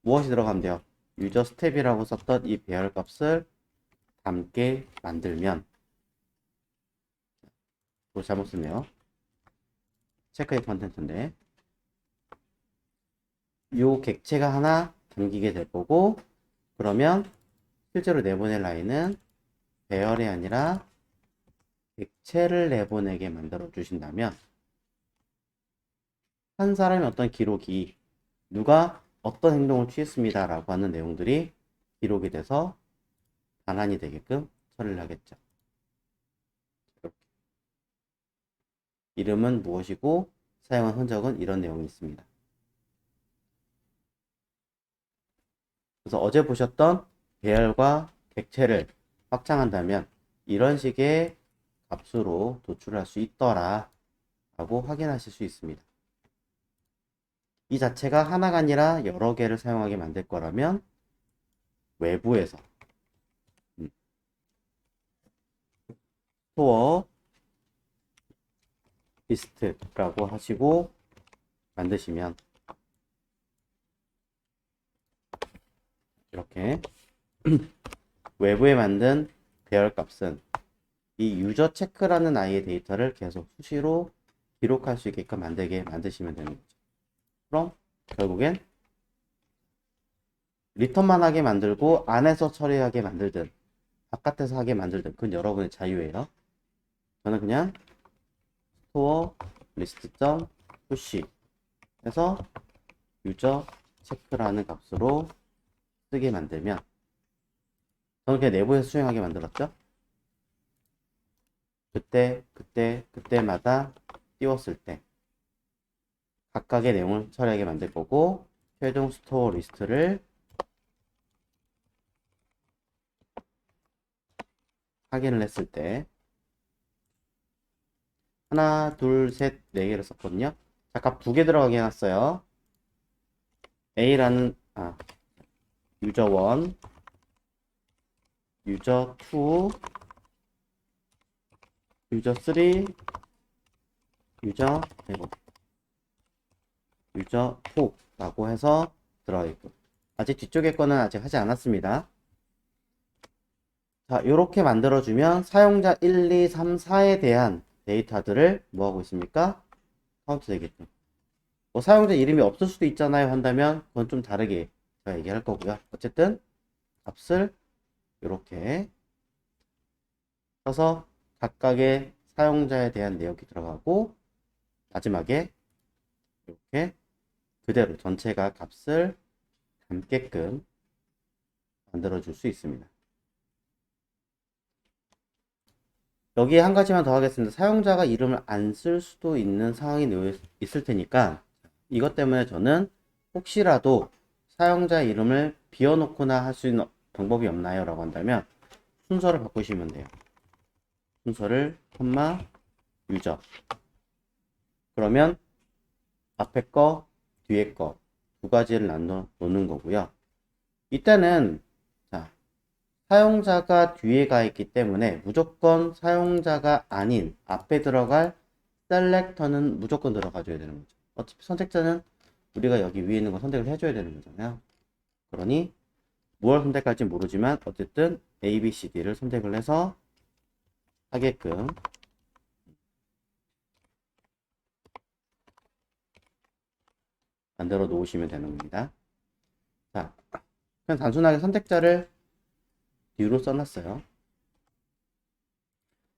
무엇이 들어가면 돼요? 유저 스텝이라고 썼던 이 배열 값을 담게 만들면, 또 잘못 쓰네요. 체크의 컨텐츠인데 요 객체가 하나 담기게 될 거고, 그러면 실제로 내보낼 라인은 배열이 아니라 객체를 내보내게 만들어 주신다면, 한 사람의 어떤 기록이 누가 어떤 행동을 취했습니다 라고 하는 내용들이 기록이 돼서 반환이 되게끔 처리를 하겠죠. 이렇게. 이름은 무엇이고 사용한 흔적은 이런 내용이 있습니다. 그래서 어제 보셨던 배열과 객체를 확장한다면 이런 식의 값으로 도출할 수 있더라 라고 확인하실 수 있습니다. 이 자체가 하나가 아니라 여러 개를 사용하게 만들 거라면 외부에서 스토어 리스트라고 하시고 만드시면 이렇게 외부에 만든 배열값은 이 유저 체크라는 아이의 데이터를 계속 수시로 기록할 수 있게끔 만들게 만드시면 되는 거죠. 그럼 결국엔 리턴만 하게 만들고 안에서 처리하게 만들든 바깥에서 하게 만들든 그건 여러분의 자유예요. 저는 그냥 스토어 리스트.푸시 해서 유저 체크라는 값으로 쓰게 만들면 저는 그냥 내부에서 수행하게 만들었죠. 그때마다 띄웠을 때 각각의 내용을 처리하게 만들 거고 최종 스토어 리스트를 확인을 했을 때 하나, 둘, 셋, 네 개를 썼거든요. 자, 값 두 개 들어가게 해놨어요. A라는 유저 1, 유저 2, 유저 3, 유저 그리고 유저 4라고 해서 들어가 있고 아직 뒤쪽에 거는 아직 하지 않았습니다. 자, 이렇게 만들어주면 사용자 1, 2, 3, 4에 대한 데이터들을 뭐하고 있습니까? 카운트 되겠죠. 뭐 사용자 이름이 없을 수도 있잖아요 한다면 그건 좀 다르게 제가 얘기할 거고요. 어쨌든 값을 이렇게 써서 각각의 사용자에 대한 내역이 들어가고 마지막에 이렇게 그대로 전체가 값을 담게끔 만들어 줄 수 있습니다. 여기에 한 가지만 더 하겠습니다. 사용자가 이름을 안 쓸 수도 있는 상황이 있을 테니까 이것 때문에 저는 혹시라도 사용자 이름을 비워놓거나 할 수 있는 방법이 없나요? 라고 한다면 순서를 바꾸시면 돼요. 순서를 콤마 유저 그러면 앞에 거 뒤에 거 두 가지를 나눠 놓는 거고요. 이때는 자, 사용자가 뒤에 가 있기 때문에 무조건 사용자가 아닌 앞에 들어갈 셀렉터는 무조건 들어가줘야 되는 거죠. 어차피 선택자는 우리가 여기 위에 있는 거 선택을 해줘야 되는 거잖아요. 그러니 무엇을 선택할지 모르지만 어쨌든 A, B, C, D를 선택을 해서 하게끔 만들어 놓으시면 되는 겁니다. 자, 그냥 단순하게 선택자를 뒤로 써놨어요.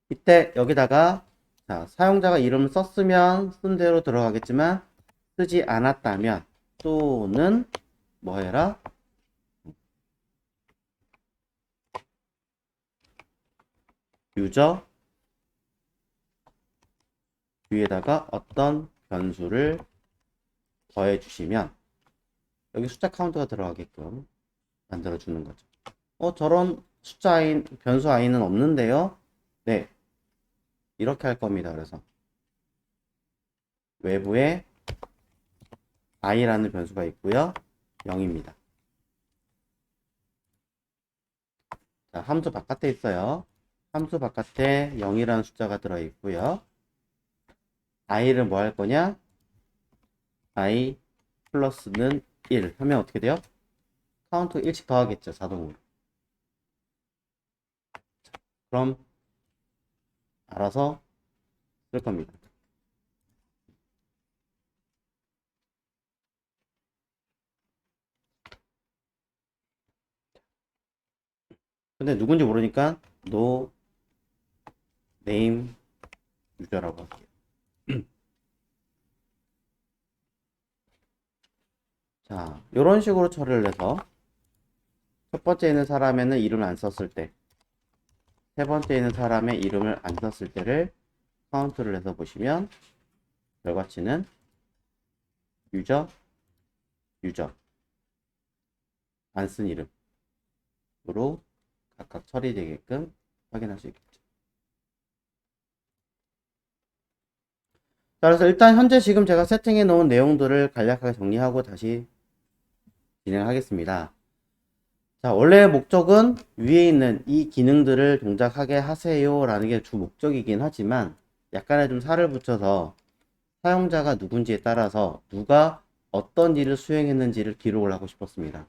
이때 여기다가 자, 사용자가 이름을 썼으면 쓴 대로 들어가겠지만 쓰지 않았다면 또는 뭐 해라? 유저 뒤에다가 어떤 변수를 더해 주시면 여기 숫자 카운트가 들어가게끔 만들어 주는 거죠. 저런 숫자 i 변수 i는 없는데요. 네, 이렇게 할 겁니다. 그래서 외부에 i라는 변수가 있고요. 0입니다. 자, 함수 바깥에 있어요. 함수 바깥에 0이라는 숫자가 들어 있고요. i를 뭐 할 거냐? i 플러스는 1 하면 어떻게 돼요? 카운트 1씩 더하겠죠, 자동으로. 그럼 알아서 쓸 겁니다. 근데 누군지 모르니까 no name user라고 할게요. 자, 이런 식으로 처리를 해서 첫 번째 있는 사람에는 이름을 안 썼을 때, 세 번째 있는 사람의 이름을 안 썼을 때를 카운트를 해서 보시면 결과치는 유저, 유저, 안 쓴 이름으로 각각 처리되게끔 확인할 수 있겠죠. 자, 그래서 일단 현재 지금 제가 세팅해 놓은 내용들을 간략하게 정리하고 다시 진행하겠습니다. 자, 원래 목적은 위에 있는 이 기능들을 동작하게 하세요 라는 게 주 목적이긴 하지만 약간의 좀 살을 붙여서 사용자가 누군지에 따라서 누가 어떤 일을 수행했는지를 기록을 하고 싶었습니다.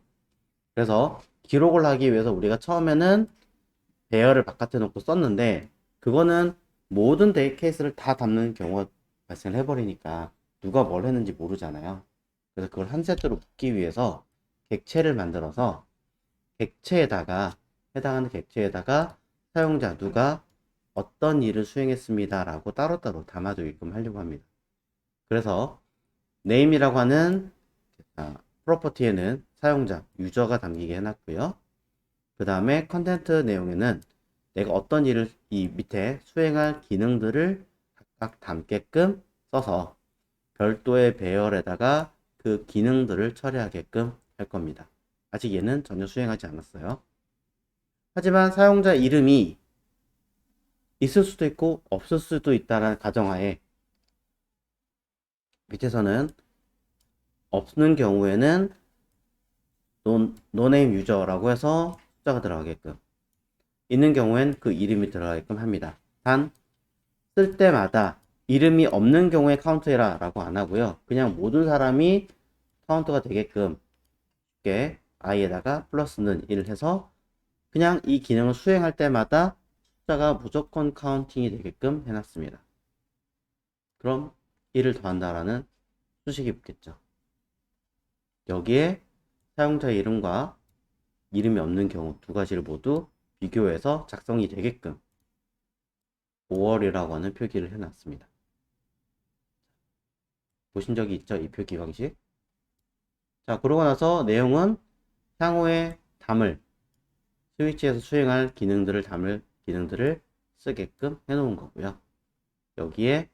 그래서 기록을 하기 위해서 우리가 처음에는 배열을 바깥에 놓고 썼는데 그거는 모든 데이 케이스를 다 담는 경우가 발생을 해버리니까 누가 뭘 했는지 모르잖아요. 그래서 그걸 한 세트로 묶기 위해서 객체를 만들어서 객체에다가 해당하는 객체에다가 사용자 누가 어떤 일을 수행했습니다 라고 따로따로 담아두게끔 하려고 합니다. 그래서 name이라고 하는 프로퍼티에는 사용자 유저가 담기게 해놨고요. 그 다음에 컨텐트 내용에는 내가 어떤 일을 이 밑에 수행할 기능들을 각각 담게끔 써서 별도의 배열에다가 그 기능들을 처리하게끔 할 겁니다. 아직 얘는 전혀 수행하지 않았어요. 하지만 사용자 이름이 있을 수도 있고 없을 수도 있다는 가정하에 밑에서는 없는 경우에는 노네임 유저라고 해서 숫자가 들어가게끔, 있는 경우엔 그 이름이 들어가게끔 합니다. 단 쓸 때마다 이름이 없는 경우에 카운트해라 라고 안 하고요. 그냥 모든 사람이 카운트가 되게끔 쉽게 i에다가 플러스는 1 해서 그냥 이 기능을 수행할 때마다 숫자가 무조건 카운팅이 되게끔 해놨습니다. 그럼 1을 더한다라는 수식이 붙겠죠. 여기에 사용자 이름과 이름이 없는 경우 두 가지를 모두 비교해서 작성이 되게끔 5월이라고 하는 표기를 해놨습니다. 보신 적이 있죠? 이 표기 방식. 자, 그러고 나서 내용은 향후에 담을 스위치에서 수행할 기능들을 담을 기능들을 쓰게끔 해놓은 거고요. 여기에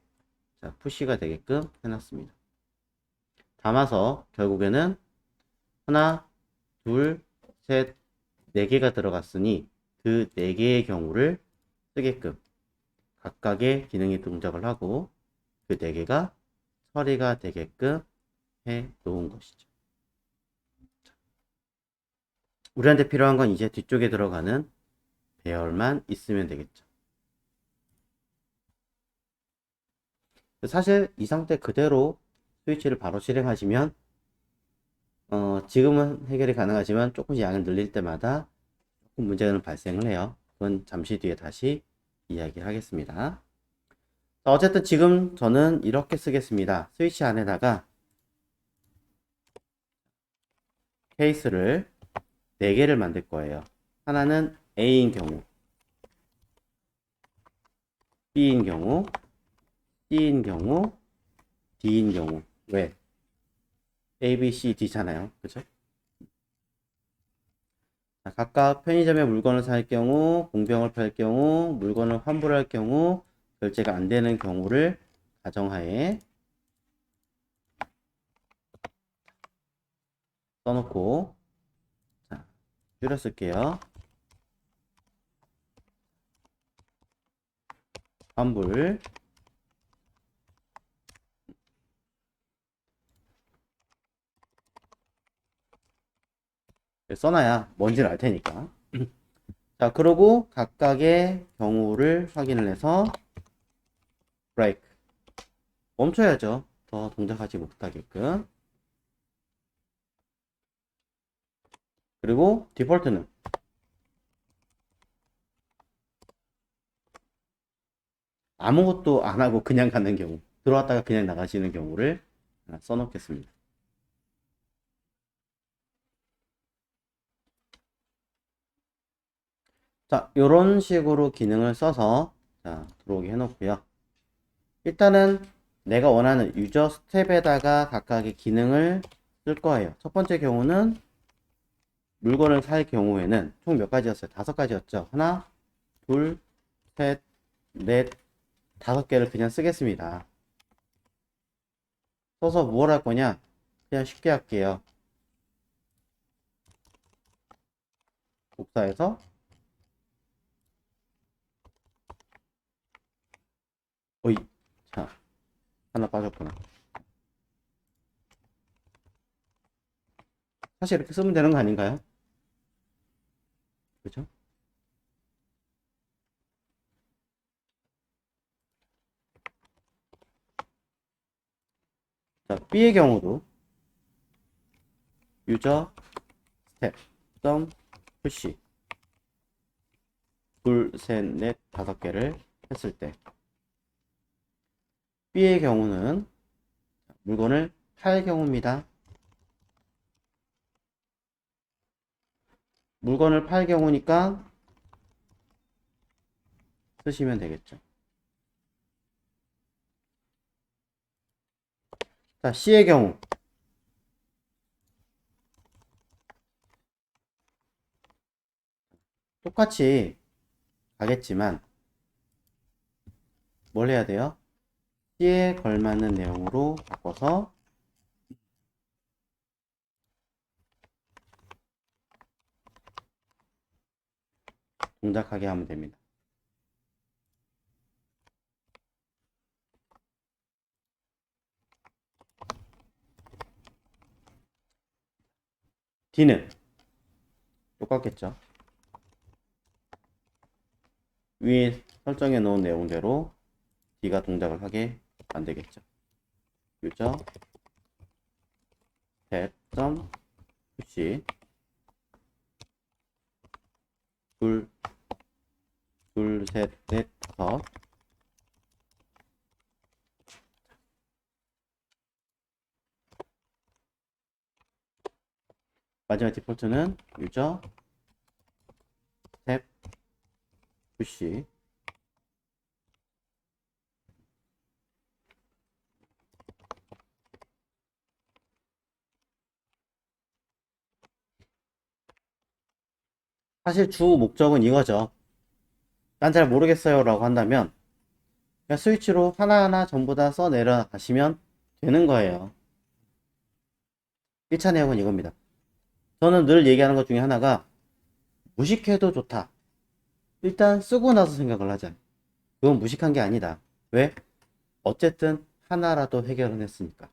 자, 푸시가 되게끔 해놨습니다. 담아서 결국에는 하나, 둘, 셋, 네 개가 들어갔으니 그 네 개의 경우를 쓰게끔 각각의 기능이 동작을 하고 그 네 개가 처리가 되게끔 해 놓은 것이죠. 우리한테 필요한 건 이제 뒤쪽에 들어가는 배열만 있으면 되겠죠. 사실 이 상태 그대로 스위치를 바로 실행하시면 지금은 해결이 가능하지만 조금씩 양을 늘릴 때마다 조금 문제는 발생을 해요. 그건 잠시 뒤에 다시 이야기를 하겠습니다. 자, 어쨌든 지금 저는 이렇게 쓰겠습니다. 스위치 안에다가 케이스를 4개를 만들 거예요. 하나는 A인 경우, B인 경우, C인 경우, D인 경우. 왜? A, B, C, D잖아요. 그죠? 각각 편의점에 물건을 살 경우, 공병을 팔 경우, 물건을 환불할 경우, 결제가 안 되는 경우를 가정하에 써놓고, 자, 줄여 쓸게요. 환불, 써놔야 뭔지를 알 테니까. 자, 그러고 각각의 경우를 확인을 해서 브레이크 멈춰야죠. 더 동작하지 못하게끔. 그리고 디폴트는 아무것도 안 하고 그냥 가는 경우, 들어왔다가 그냥 나가시는 경우를 써놓겠습니다. 자, 요런 식으로 기능을 써서 자, 들어오게 해놓고요. 일단은 내가 원하는 유저 스텝에다가 각각의 기능을 쓸 거예요. 첫 번째 경우는 물건을 살 경우에는 총 몇 가지였어요? 5가지였죠. 하나, 둘, 셋, 넷, 5개를 그냥 쓰겠습니다. 써서 무엇 할 거냐? 그냥 쉽게 할게요. 복사해서 어이, 자, 하나 빠졌구나. 사실 이렇게 쓰면 되는 거 아닌가요? 그죠? 자, B의 경우도 유저 스텝 점 푸시 둘, 셋, 넷, 5개를 했을 때 B의 경우는 물건을 팔 경우입니다. 물건을 팔 경우니까 쓰시면 되겠죠. 자, C의 경우 똑같이 가겠지만 뭘 해야 돼요? C에 걸맞는 내용으로 바꿔서 동작하게 하면 됩니다. D는 똑같겠죠. 위에 설정해 놓은 내용대로 D가 동작을 하게 만들겠죠. 유저 스텝 점 푸시 둘, 셋, 넷, 5. 마지막 디폴트는 유저 스텝 푸시 사실 주 목적은 이거죠. 난 잘 모르겠어요 라고 한다면 그냥 스위치로 하나하나 전부 다 써 내려가시면 되는 거예요. 1차 내용은 이겁니다. 저는 늘 얘기하는 것 중에 하나가 무식해도 좋다. 일단 쓰고 나서 생각을 하자. 그건 무식한 게 아니다. 왜? 어쨌든 하나라도 해결은 했으니까.